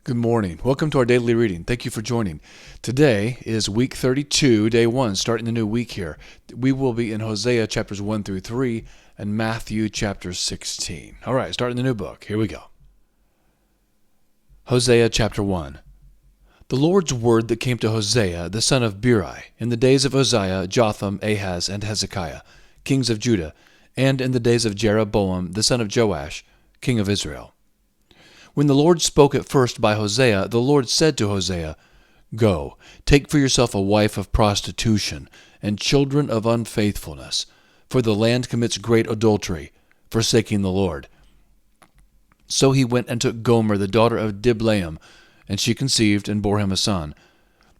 Good morning. Welcome to our daily reading. Thank you for joining. Today is week 32, day 1, starting the new week here. We will be in Hosea chapters 1 through 3 and Matthew chapter 16. All right, starting the new book. Here we go. Hosea chapter 1. The Lord's word that came to Hosea, the son of Beeri, in the days of Hosea, Jotham, Ahaz, and Hezekiah, kings of Judah, and in the days of Jeroboam, the son of Joash, king of Israel. When the Lord spoke at first by Hosea, the Lord said to Hosea, Go, take for yourself a wife of prostitution, and children of unfaithfulness, for the land commits great adultery, forsaking the Lord. So he went and took Gomer the daughter of Diblaim, and she conceived and bore him a son.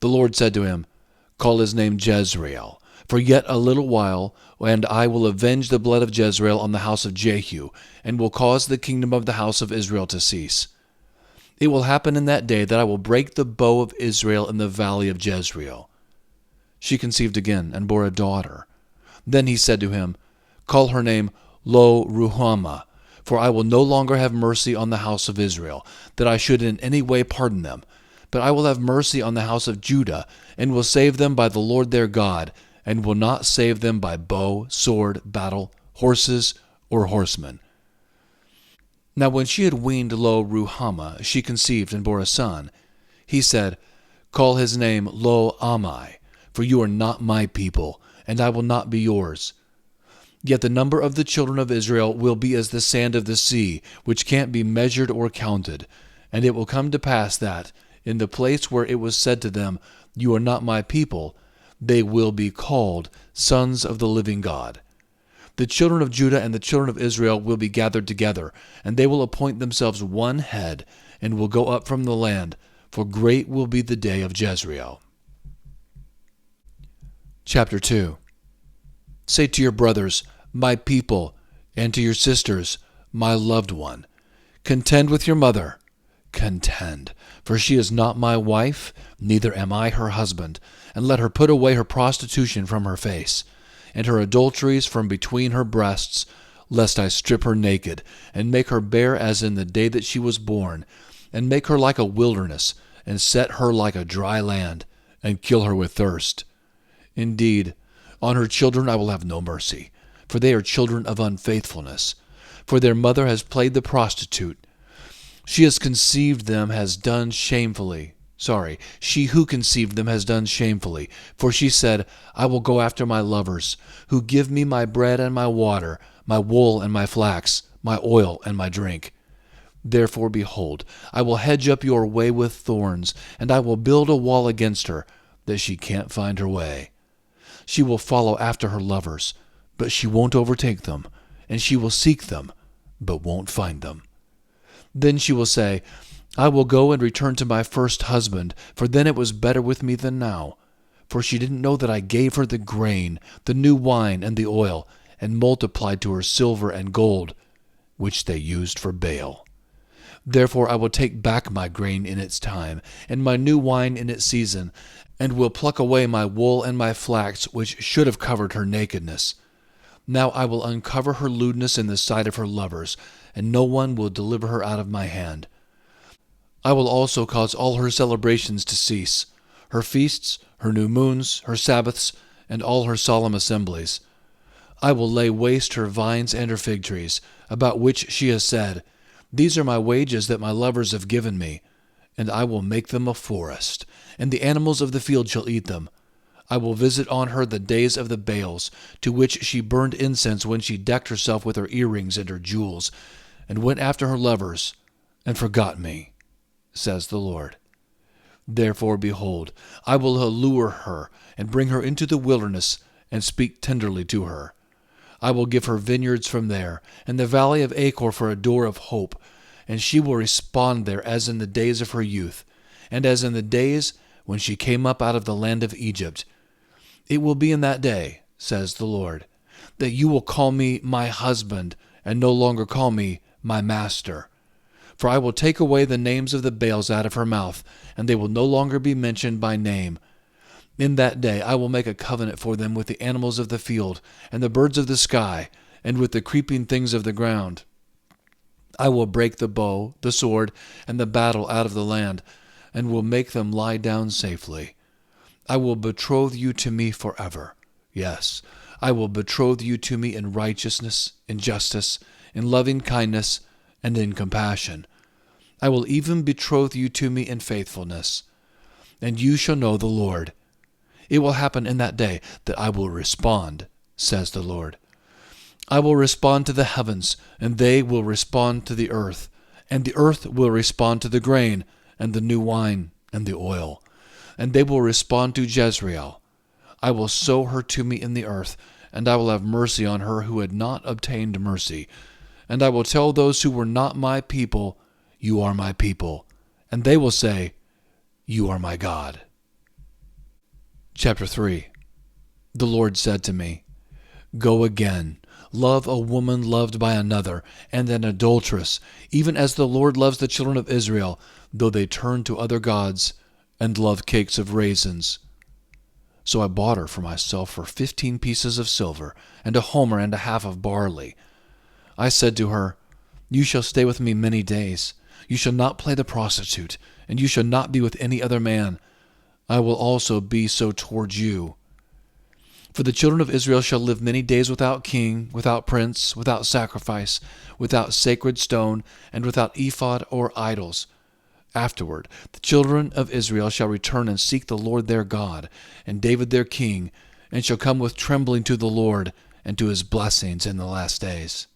The Lord said to him, Call his name Jezreel, for yet a little while, and I will avenge the blood of Jezreel on the house of Jehu, and will cause the kingdom of the house of Israel to cease. It will happen in that day that I will break the bow of Israel in the valley of Jezreel. She conceived again and bore a daughter. Then he said to him, Call her name Lo-Ruhamah, for I will no longer have mercy on the house of Israel, that I should in any way pardon them. But I will have mercy on the house of Judah, and will save them by the Lord their God, and will not save them by bow, sword, battle, horses, or horsemen. Now when she had weaned Lo-Ruhamah, she conceived and bore a son. He said, Call his name Lo-Ammi, for you are not my people, and I will not be yours. Yet the number of the children of Israel will be as the sand of the sea, which can't be measured or counted. And it will come to pass that, in the place where it was said to them, You are not my people, they will be called sons of the living God. The children of Judah and the children of Israel will be gathered together, and they will appoint themselves one head, and will go up from the land, for great will be the day of Jezreel. Chapter 2. Say to your brothers, My people, and to your sisters, My loved one, Contend with your mother. Contend, for she is not my wife, neither am I her husband, and let her put away her prostitution from her face, and her adulteries from between her breasts, lest I strip her naked, and make her bare as in the day that she was born, and make her like a wilderness, and set her like a dry land, and kill her with thirst. Indeed, on her children I will have no mercy, for they are children of unfaithfulness, for their mother has played the prostitute. She who conceived them has done shamefully, for she said, I will go after my lovers, who give me my bread and my water, my wool and my flax, my oil and my drink. Therefore, behold, I will hedge up your way with thorns, and I will build a wall against her, that she can't find her way. She will follow after her lovers, but she won't overtake them, and she will seek them, but won't find them. Then she will say, I will go and return to my first husband, for then it was better with me than now. For she didn't know that I gave her the grain, the new wine, and the oil, and multiplied to her silver and gold, which they used for Baal. Therefore I will take back my grain in its time, and my new wine in its season, and will pluck away my wool and my flax, which should have covered her nakedness. Now I will uncover her lewdness in the sight of her lovers, and no one will deliver her out of my hand. I will also cause all her celebrations to cease, her feasts, her new moons, her Sabbaths, and all her solemn assemblies. I will lay waste her vines and her fig trees, about which she has said, These are my wages that my lovers have given me, and I will make them a forest, and the animals of the field shall eat them. I will visit on her the days of the Baals, to which she burned incense when she decked herself with her earrings and her jewels, and went after her lovers, and forgot me, says the Lord. Therefore, behold, I will allure her, and bring her into the wilderness, and speak tenderly to her. I will give her vineyards from there, and the valley of Achor for a door of hope, and she will respond there as in the days of her youth, and as in the days when she came up out of the land of Egypt. It will be in that day, says the Lord, that you will call me my husband, and no longer call me my master. For I will take away the names of the Baals out of her mouth, and they will no longer be mentioned by name. In that day I will make a covenant for them with the animals of the field, and the birds of the sky, and with the creeping things of the ground. I will break the bow, the sword, and the battle out of the land, and will make them lie down safely. I will betroth you to me forever. Yes, I will betroth you to me in righteousness, in justice, in loving kindness, and in compassion. I will even betroth you to me in faithfulness. And you shall know the Lord. It will happen in that day that I will respond, says the Lord. I will respond to the heavens, and they will respond to the earth, and the earth will respond to the grain, and the new wine, and the oil, and they will respond to Jezreel. I will sow her to me in the earth, and I will have mercy on her who had not obtained mercy. And I will tell those who were not my people, you are my people, and they will say, you are my God. Chapter 3. The Lord said to me, Go again, love a woman loved by another, and an adulteress, even as the Lord loves the children of Israel, though they turn to other gods and love cakes of raisins. So I bought her for myself for 15 pieces of silver, and a homer and a half of barley. I said to her, You shall stay with me many days. You shall not play the prostitute, and you shall not be with any other man. I will also be so towards you. For the children of Israel shall live many days without king, without prince, without sacrifice, without sacred stone, and without ephod or idols. Afterward, the children of Israel shall return and seek the Lord their God, and David their king, and shall come with trembling to the Lord and to his blessings in the last days.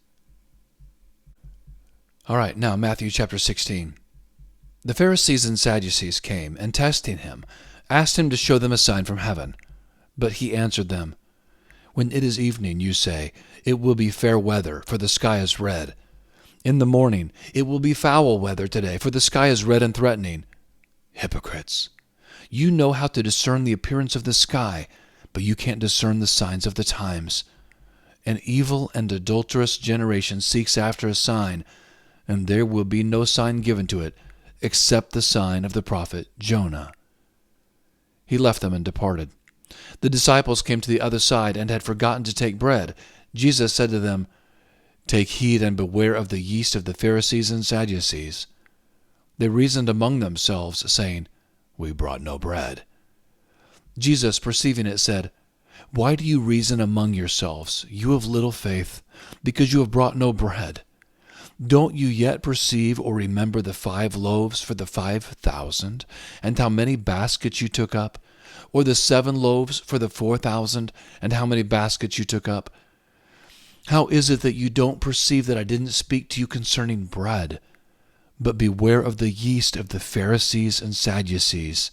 All right, now Matthew chapter 16. The Pharisees and Sadducees came, and testing him, asked him to show them a sign from heaven. But he answered them, When it is evening, you say, It will be fair weather, for the sky is red. In the morning, it will be foul weather today, for the sky is red and threatening. Hypocrites! You know how to discern the appearance of the sky, but you can't discern the signs of the times. An evil and adulterous generation seeks after a sign, and there will be no sign given to it, except the sign of the prophet Jonah. He left them and departed. The disciples came to the other side and had forgotten to take bread. Jesus said to them, Take heed and beware of the yeast of the Pharisees and Sadducees. They reasoned among themselves, saying, We brought no bread. Jesus, perceiving it, said, Why do you reason among yourselves, you of little faith, because you have brought no bread? Don't you yet perceive or remember the 5 loaves for the 5,000, and how many baskets you took up? Or the 7 loaves for the 4,000, and how many baskets you took up? How is it that you don't perceive that I didn't speak to you concerning bread? But beware of the yeast of the Pharisees and Sadducees.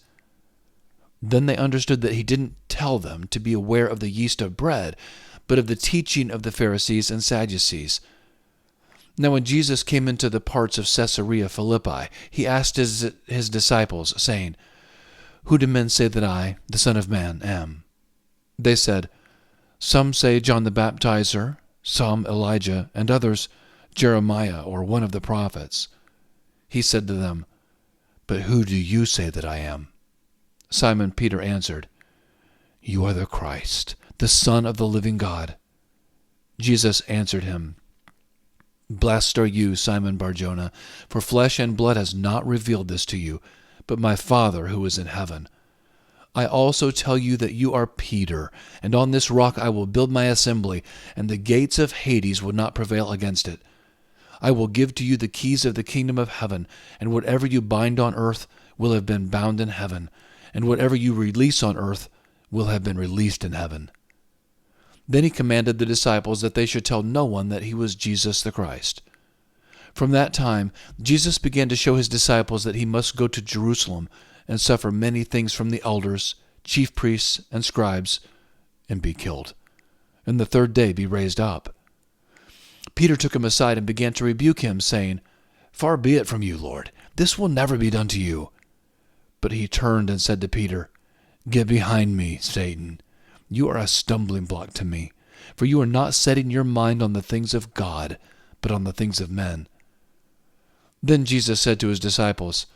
Then they understood that he didn't tell them to be aware of the yeast of bread, but of the teaching of the Pharisees and Sadducees. Now when Jesus came into the parts of Caesarea Philippi, he asked his disciples, saying, Who do men say that I, the Son of Man, am? They said, Some say John the Baptizer, some Elijah, and others Jeremiah or one of the prophets. He said to them, But who do you say that I am? Simon Peter answered, You are the Christ, the Son of the living God. Jesus answered him, Blessed are you, Simon Bar-Jonah, for flesh and blood has not revealed this to you, but my Father who is in heaven. I also tell you that you are Peter, and on this rock I will build my assembly, and the gates of Hades will not prevail against it. I will give to you the keys of the kingdom of heaven, and whatever you bind on earth will have been bound in heaven, and whatever you release on earth will have been released in heaven. Then he commanded the disciples that they should tell no one that he was Jesus the Christ. From that time, Jesus began to show his disciples that he must go to Jerusalem and suffer many things from the elders, chief priests, and scribes, and be killed, and the 3rd day be raised up. Peter took him aside and began to rebuke him, saying, Far be it from you, Lord, this will never be done to you. But he turned and said to Peter, Get behind me, Satan. You are a stumbling block to me, for you are not setting your mind on the things of God, but on the things of men. Then Jesus said to his disciples,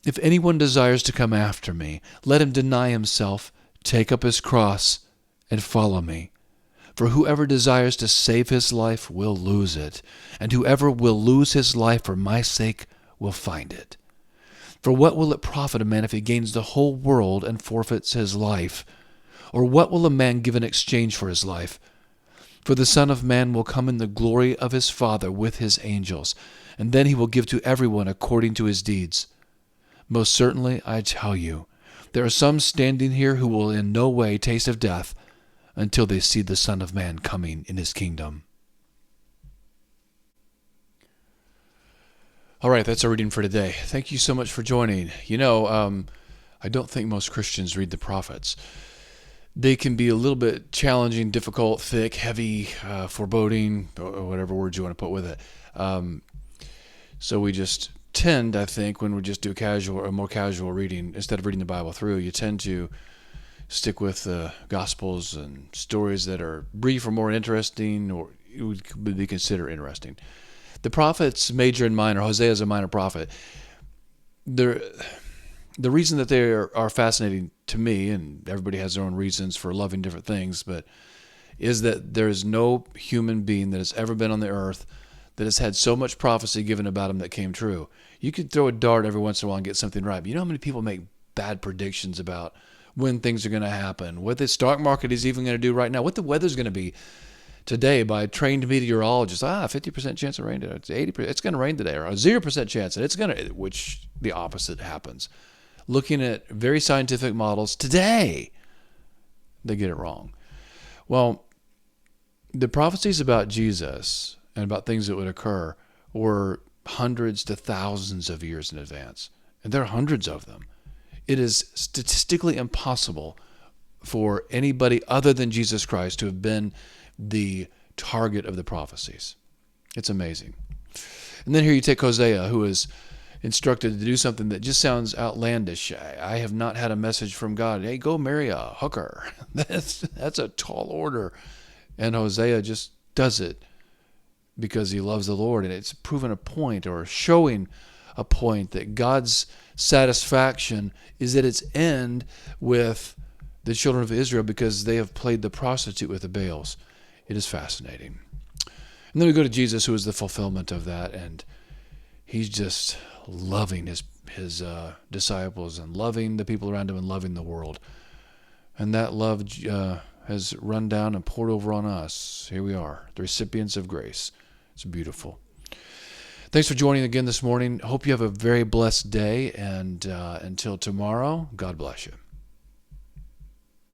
If anyone desires to come after me, let him deny himself, take up his cross, and follow me. For whoever desires to save his life will lose it, and whoever will lose his life for my sake will find it. For what will it profit a man if he gains the whole world and forfeits his life? Or what will a man give in exchange for his life? For the Son of Man will come in the glory of his Father with his angels, and then he will give to everyone according to his deeds. Most certainly, I tell you, there are some standing here who will in no way taste of death until they see the Son of Man coming in his kingdom. All right, that's our reading for today. Thank you so much for joining. I don't think most Christians read the prophets. They can be a little bit challenging, difficult, thick, heavy, foreboding, or whatever words you want to put with it. So we just tend, I think, when we just do a more casual reading, instead of reading the Bible through, you tend to stick with the Gospels and stories that are brief or more interesting, or would be considered interesting. The prophets, major and minor, Hosea is a minor prophet. The reason that they are fascinating to me, and everybody has their own reasons for loving different things, but is that there is no human being that has ever been on the earth that has had so much prophecy given about him that came true. You could throw a dart every once in a while and get something right, but you know how many people make bad predictions about when things are going to happen, what the stock market is even going to do right now, what the weather's going to be today by trained meteorologists. 50% chance of rain today. It's 80%. It's going to rain today, or a 0% chance that it's going to, which the opposite happens. Looking at very scientific models today, they get it wrong. Well, the prophecies about Jesus and about things that would occur were hundreds to thousands of years in advance, and there are hundreds of them. It is statistically impossible for anybody other than Jesus Christ to have been the target of the prophecies. It's amazing. And then here you take Hosea, who is instructed to do something that just sounds outlandish. I have not had a message from God. Hey, go marry a hooker. That's a tall order. And Hosea just does it because he loves the Lord. And it's proven a point, or showing a point, that God's satisfaction is at its end with the children of Israel because they have played the prostitute with the Baals. It is fascinating. And then we go to Jesus, who is the fulfillment of that, and he's just loving his disciples and loving the people around him and loving the world. And that love has run down and poured over on us. Here we are, the recipients of grace. It's beautiful. Thanks for joining again this morning. Hope you have a very blessed day, and until tomorrow, God bless you.